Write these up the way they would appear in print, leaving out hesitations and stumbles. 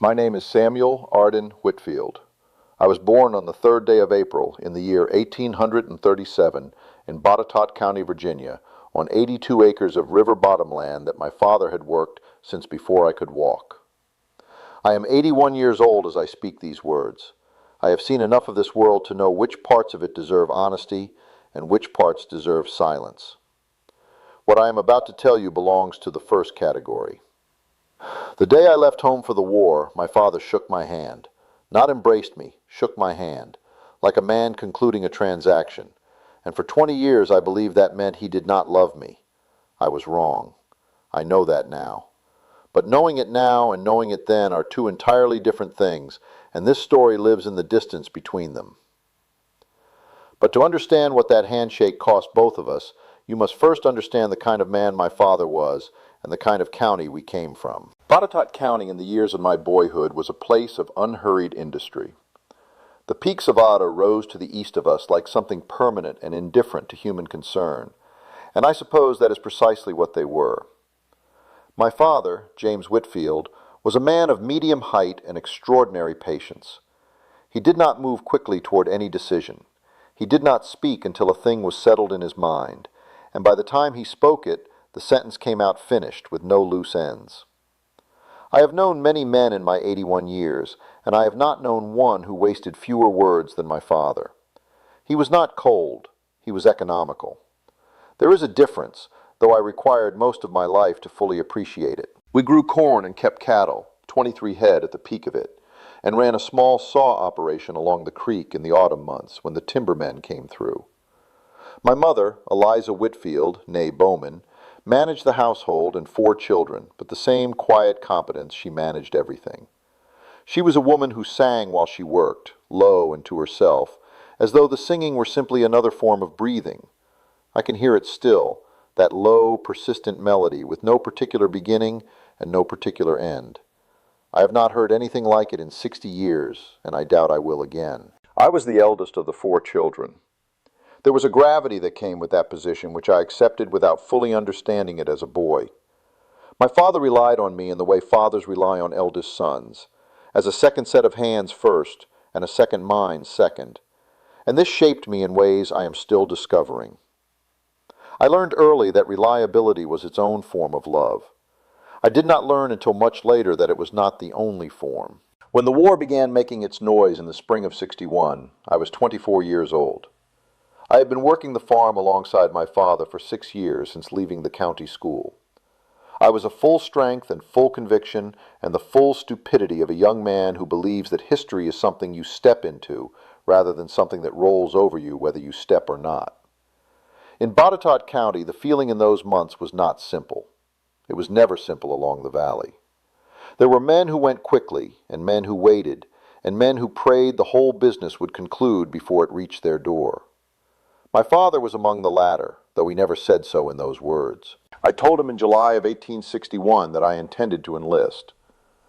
My name is Samuel Arden Whitfield. I was born on the 3rd day of April in the year 1837 in Botetourt County, Virginia, on 82 acres of river bottom land that my father had worked since before I could walk. I am 81 years old as I speak these words. I have seen enough of this world to know which parts of it deserve honesty and which parts deserve silence. What I am about to tell you belongs to the first category. The day I left home for the war, my father shook my hand. Not embraced me, shook my hand, like a man concluding a transaction. And for 20 years I believed that meant he did not love me. I was wrong. I know that now. But knowing it now and knowing it then are two entirely different things, and this story lives in the distance between them. But to understand what that handshake cost both of us, you must first understand the kind of man my father was and the kind of county we came from. Botetourt County in the years of my boyhood was a place of unhurried industry. The peaks of Otter rose to the east of us like something permanent and indifferent to human concern, and I suppose that is precisely what they were. My father, James Whitfield, was a man of medium height and extraordinary patience. He did not move quickly toward any decision. He did not speak until a thing was settled in his mind, and by the time he spoke it, the sentence came out finished, with no loose ends. I have known many men in my 81 years, and I have not known one who wasted fewer words than my father. He was not cold, he was economical. There is a difference, though I required most of my life to fully appreciate it. We grew corn and kept cattle, 23 head at the peak of it, and ran a small saw operation along the creek in the autumn months when the timbermen came through. My mother, Eliza Whitfield, née Bowman, managed the household and 4 children, but the same quiet competence she managed everything. She was a woman who sang while she worked, low and to herself, as though the singing were simply another form of breathing. I can hear it still, that low, persistent melody with no particular beginning and no particular end. I have not heard anything like it in 60 years, and I doubt I will again. I was the eldest of the 4 children. There was a gravity that came with that position which I accepted without fully understanding it as a boy. My father relied on me in the way fathers rely on eldest sons, as a second set of hands first, and a second mind second. And this shaped me in ways I am still discovering. I learned early that reliability was its own form of love. I did not learn until much later that it was not the only form. When the war began making its noise in the spring of '61, I was 24 years old. I had been working the farm alongside my father for 6 years since leaving the county school. I was a full strength and full conviction and the full stupidity of a young man who believes that history is something you step into rather than something that rolls over you whether you step or not. In Botetourt County, the feeling in those months was not simple. It was never simple along the valley. There were men who went quickly, and men who waited, and men who prayed the whole business would conclude before it reached their door. My father was among the latter, though he never said so in those words. I told him in July of 1861 that I intended to enlist.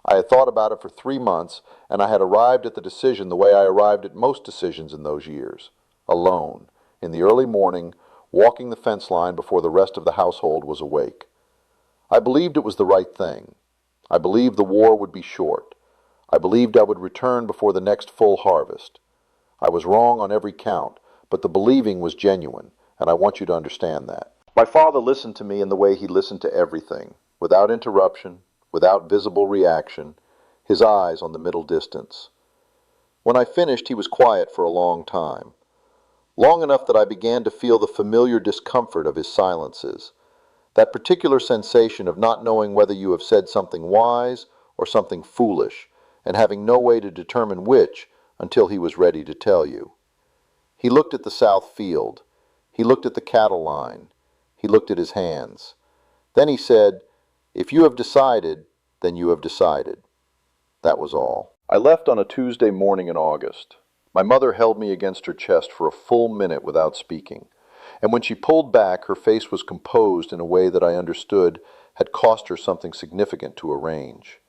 I had thought about it for 3 months, and I had arrived at the decision the way I arrived at most decisions in those years, alone, in the early morning, walking the fence line before the rest of the household was awake. I believed it was the right thing. I believed the war would be short. I believed I would return before the next full harvest. I was wrong on every count, but the believing was genuine, and I want you to understand that. My father listened to me in the way he listened to everything, without interruption, without visible reaction, his eyes on the middle distance. When I finished, he was quiet for a long time, long enough that I began to feel the familiar discomfort of his silences, that particular sensation of not knowing whether you have said something wise or something foolish, and having no way to determine which until he was ready to tell you. He looked at the south field. He looked at the cattle line. He looked at his hands. Then he said, "If you have decided, then you have decided." That was all. I left on a Tuesday morning in August. My mother held me against her chest for a full minute without speaking, and when she pulled back, her face was composed in a way that I understood had cost her something significant to arrange.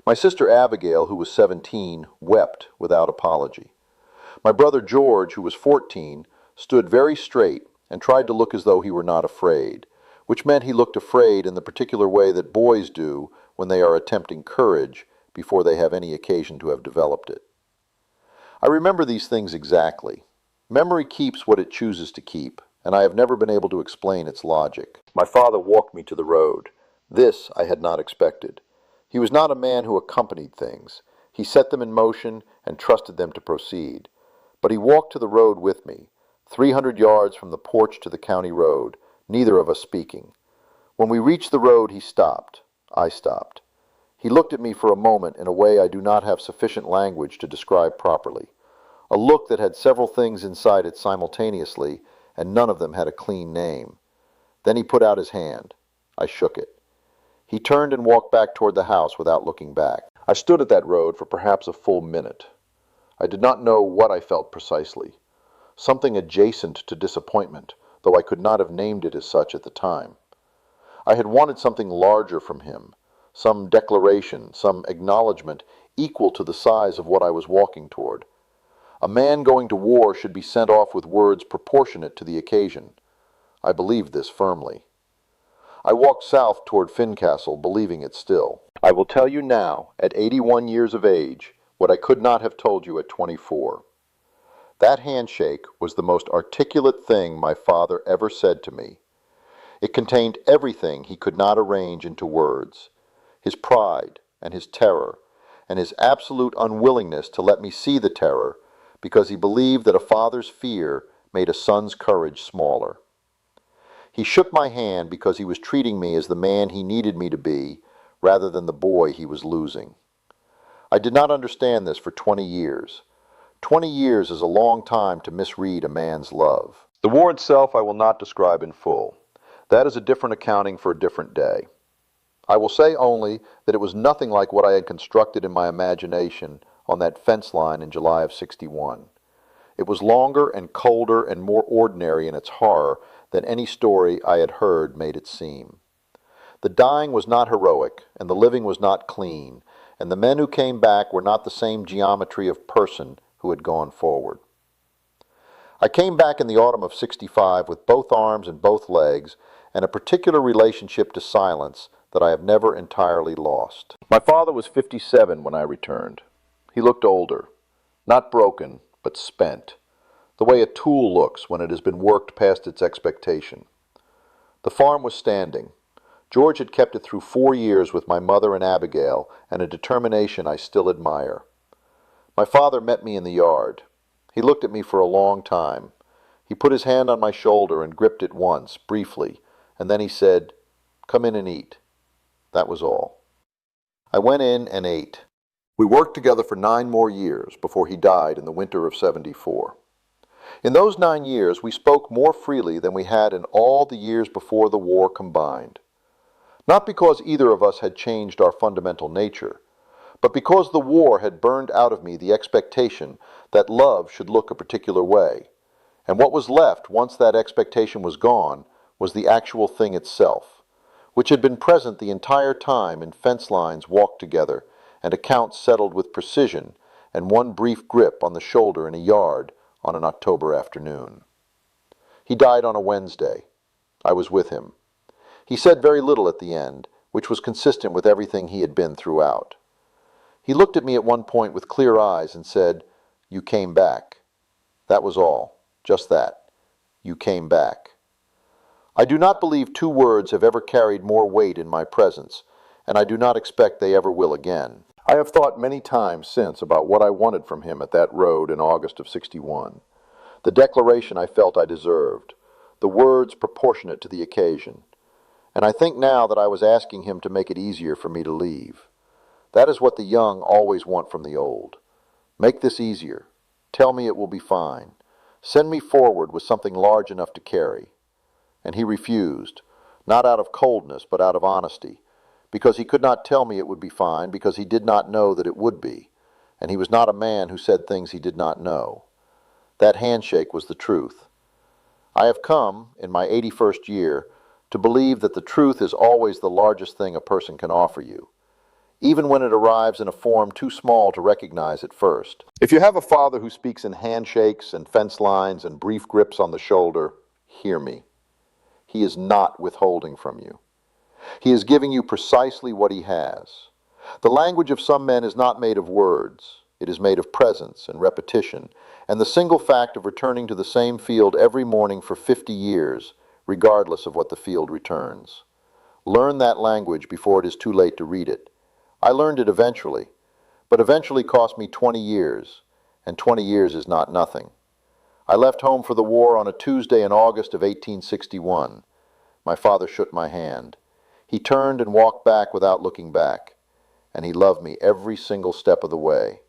My sister Abigail, who was 17, wept without apology. My brother George, who was 14, stood very straight and tried to look as though he were not afraid, which meant he looked afraid in the particular way that boys do when they are attempting courage, before they have any occasion to have developed it. I remember these things exactly. Memory keeps what it chooses to keep, and I have never been able to explain its logic. My father walked me to the road. This I had not expected. He was not a man who accompanied things. He set them in motion and trusted them to proceed. But he walked to the road with me, 300 yards from the porch to the county road, neither of us speaking. When we reached the road, he stopped. I stopped. He looked at me for a moment in a way I do not have sufficient language to describe properly. A look that had several things inside it simultaneously, and none of them had a clean name. Then he put out his hand. I shook it. He turned and walked back toward the house without looking back. I stood at that road for perhaps a full minute. I did not know what I felt precisely. Something adjacent to disappointment, though I could not have named it as such at the time. I had wanted something larger from him, some declaration, some acknowledgment equal to the size of what I was walking toward. A man going to war should be sent off with words proportionate to the occasion. I believed this firmly. I walked south toward Fincastle, believing it still. I will tell you now, at 81 years of age, what I could not have told you at 24. That handshake was the most articulate thing my father ever said to me. It contained everything he could not arrange into words: his pride and his terror, and his absolute unwillingness to let me see the terror, because he believed that a father's fear made a son's courage smaller. He shook my hand because he was treating me as the man he needed me to be, rather than the boy he was losing. I did not understand this for 20 years. 20 years is a long time to misread a man's love. The war itself I will not describe in full. That is a different accounting for a different day. I will say only that it was nothing like what I had constructed in my imagination on that fence line in July of '61. It was longer and colder and more ordinary in its horror than any story I had heard made it seem. The dying was not heroic, and the living was not clean, and the men who came back were not the same geometry of person who had gone forward. I came back in the autumn of '65 with both arms and both legs, and a particular relationship to silence that I have never entirely lost. My father was 57 when I returned. He looked older, not broken, but spent, the way a tool looks when it has been worked past its expectation. The farm was standing. George had kept it through 4 years with my mother and Abigail, and a determination I still admire. My father met me in the yard. He looked at me for a long time. He put his hand on my shoulder and gripped it once, briefly, and then he said, "Come in and eat." That was all. I went in and ate. We worked together for 9 more years before he died in the winter of '74. In those 9 years, we spoke more freely than we had in all the years before the war combined. Not because either of us had changed our fundamental nature, but because the war had burned out of me the expectation that love should look a particular way, and what was left once that expectation was gone was the actual thing itself, which had been present the entire time in fence lines walked together, and accounts settled with precision, and one brief grip on the shoulder in a yard on an October afternoon. He died on a Wednesday. I was with him. He said very little at the end, which was consistent with everything he had been throughout. He looked at me at one point with clear eyes and said, "You came back." That was all. Just that. You came back. I do not believe 2 words have ever carried more weight in my presence, and I do not expect they ever will again. I have thought many times since about what I wanted from him at that road in August of '61. The declaration I felt I deserved, the words proportionate to the occasion. And I think now that I was asking him to make it easier for me to leave. That is what the young always want from the old. Make this easier. Tell me it will be fine. Send me forward with something large enough to carry. And he refused, not out of coldness, but out of honesty, because he could not tell me it would be fine, because he did not know that it would be, and he was not a man who said things he did not know. That handshake was the truth. I have come, in my 81st year, to believe that the truth is always the largest thing a person can offer you, even when it arrives in a form too small to recognize at first. If you have a father who speaks in handshakes and fence lines and brief grips on the shoulder, hear me. He is not withholding from you. He is giving you precisely what he has. The language of some men is not made of words. It is made of presence and repetition, and the single fact of returning to the same field every morning for 50 years, regardless of what the field returns. Learn that language before it is too late to read it. I learned it eventually, but eventually cost me 20 years, and 20 years is not nothing. I left home for the war on a Tuesday in August of 1861. My father shook my hand. He turned and walked back without looking back, and he loved me every single step of the way.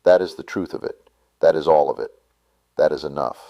That is the truth of it. That is all of it. That is enough.